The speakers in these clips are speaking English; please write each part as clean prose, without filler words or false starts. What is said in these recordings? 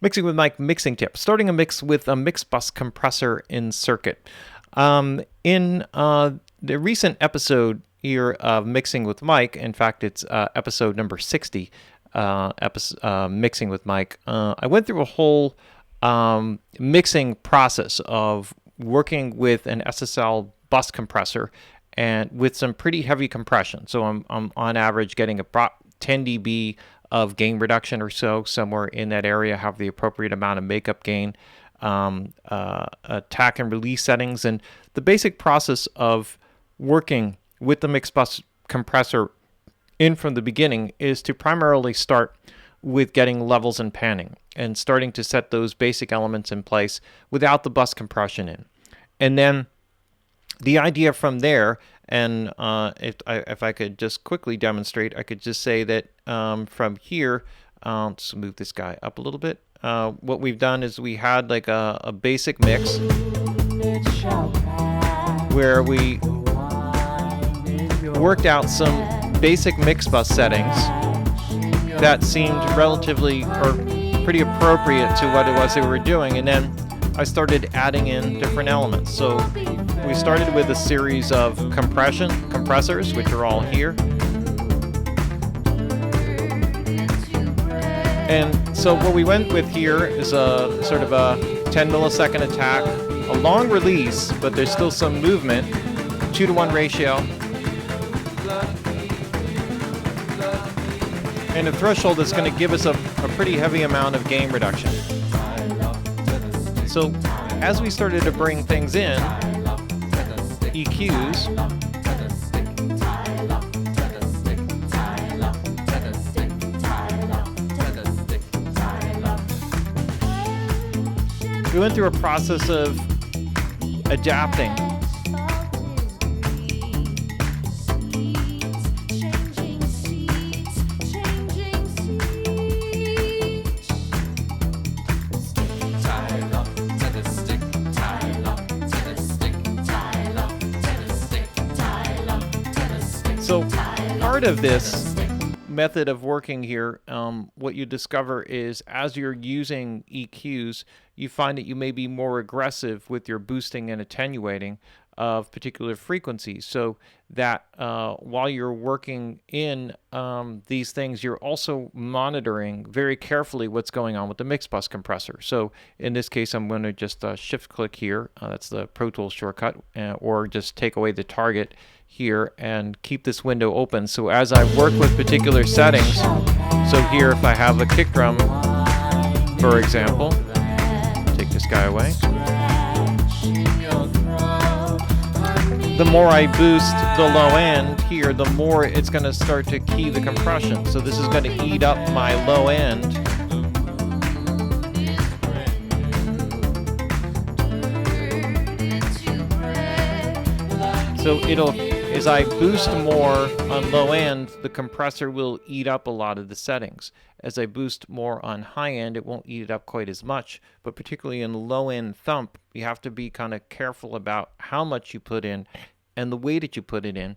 Mixing with Mike mixing tip. Starting a mix with a mix bus compressor in circuit. In the recent episode here of Mixing with Mike, in fact, it's episode number 60, Mixing with Mike, I went through a whole mixing process of working with an SSL bus compressor and with some pretty heavy compression. So I'm on average getting about 10 dB of gain reduction or so, somewhere in that area, have the appropriate amount of makeup gain, attack and release settings. And the basic process of working with the mix bus compressor in from the beginning is to primarily start with getting levels and panning and starting to set those basic elements in place without the bus compression in. And then the idea from there, and if I could just quickly demonstrate, I could just say that from here, let's move this guy up a little bit. What we've done is we had like a basic mix where we worked out some basic mix bus settings that seemed relatively or pretty appropriate to what it was they were doing, and then I started adding in different elements. So we started with a series of compressors, which are all here. And so what we went with here is a sort of a 10 millisecond attack, a long release, but there's still some movement, 2-to-1 ratio, and a threshold that's going to give us a pretty heavy amount of gain reduction. So as we started to bring things in, EQs, we went through a process of adapting. So part of this method of working here, what you discover is as you're using EQs, you find that you may be more aggressive with your boosting and attenuating of particular frequencies, so that while you're working in these things, you're also monitoring very carefully what's going on with the mix bus compressor. So in this case, I'm going to just shift click here, that's the Pro Tools shortcut, or just take away the target here and keep this window open. So as I work with particular settings, so here if I have a kick drum, for example, take this guy away. The more I boost the low end here, the more it's going to start to key the compression. So this is going to eat up my low end. So as I boost more on low end, the compressor will eat up a lot of the settings. As I boost more on high end, it won't eat it up quite as much, but particularly in low end thump, you have to be kind of careful about how much you put in and the way that you put it in,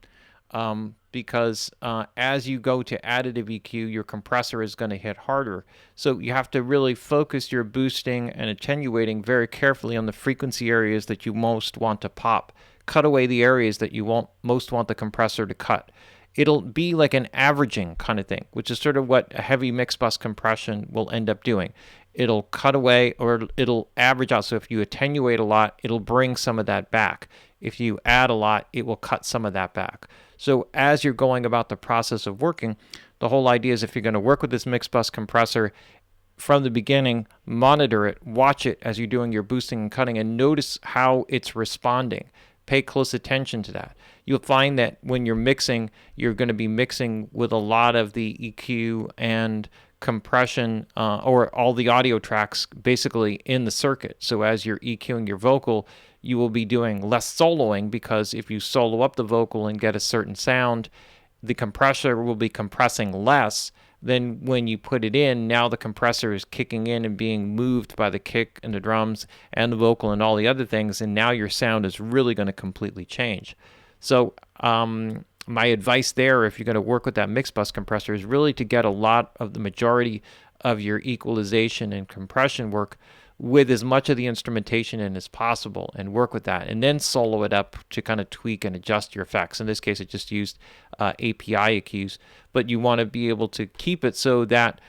because as you go to additive EQ, your compressor is going to hit harder. So you have to really focus your boosting and attenuating very carefully on the frequency areas that you most want to pop. Cut away the areas that you most want the compressor to cut. It'll be like an averaging kind of thing, which is sort of what a heavy mix bus compression will end up doing. It'll cut away or it'll average out. So if you attenuate a lot, it'll bring some of that back. If you add a lot, it will cut some of that back. So as you're going about the process of working, the whole idea is if you're going to work with this mix bus compressor, from the beginning, monitor it, watch it as you're doing your boosting and cutting, and notice how it's responding. Pay close attention to that. You'll find that when you're mixing, you're going to be mixing with a lot of the EQ and compression or all the audio tracks basically in the circuit. So as you're EQing your vocal, you will be doing less soloing, because if you solo up the vocal and get a certain sound, the compressor will be compressing less than when you put it in. Now the compressor is kicking in and being moved by the kick and the drums and the vocal and all the other things, and now your sound is really going to completely change. So my advice there, if you're going to work with that mix bus compressor, is really to get a lot of the majority of your equalization and compression work with as much of the instrumentation in as possible, and work with that, and then solo it up to kind of tweak and adjust your effects. In this case, it just used API EQs, but you want to be able to keep it so that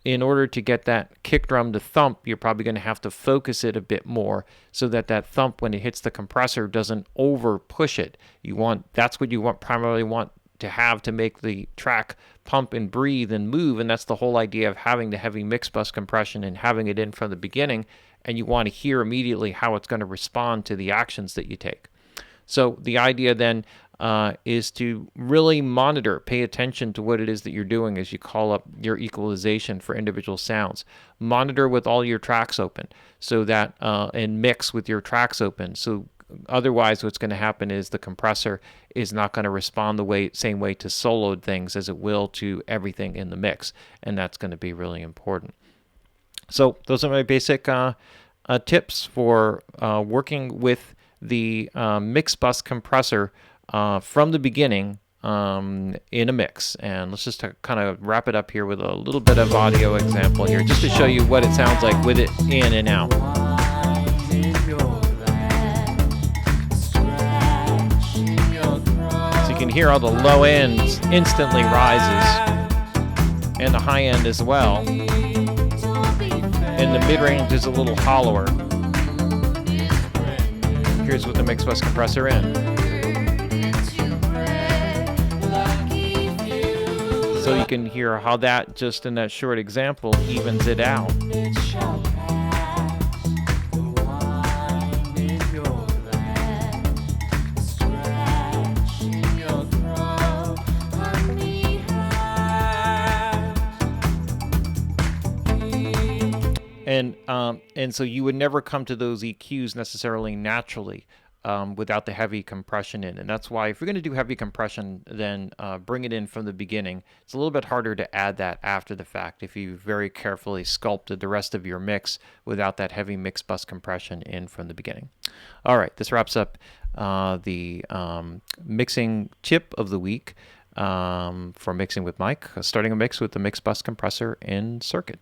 in order to get that kick drum to thump, you're probably going to have to focus it a bit more so that that thump, when it hits the compressor, doesn't over push it. That's what you primarily want to have to make the track pump and breathe and move, and that's the whole idea of having the heavy mix bus compression and having it in from the beginning, and you want to hear immediately how it's going to respond to the actions that you take. So the idea then is to really monitor, pay attention to what it is that you're doing as you call up your equalization for individual sounds. Monitor with all your tracks open, so that and mix with your tracks open. So otherwise, what's going to happen is the compressor is not going to respond the same way to soloed things as it will to everything in the mix, and that's going to be really important. So those are my basic tips for working with the mix bus compressor from the beginning in a mix. And let's just kind of wrap it up here with a little bit of audio example here, just to show you what it sounds like with it in and out. So you can hear how the low end instantly rises, and the high end as well, and the mid-range is a little hollower. Here's with the mix bus compressor in. So you can hear how that, just in that short example, evens it out. And so you would never come to those EQs necessarily naturally without the heavy compression in. And that's why if you're going to do heavy compression, then bring it in from the beginning. It's a little bit harder to add that after the fact if you very carefully sculpted the rest of your mix without that heavy mix bus compression in from the beginning. All right, this wraps up the mixing tip of the week for Mixing with Mike, starting a mix with the mix bus compressor in circuit.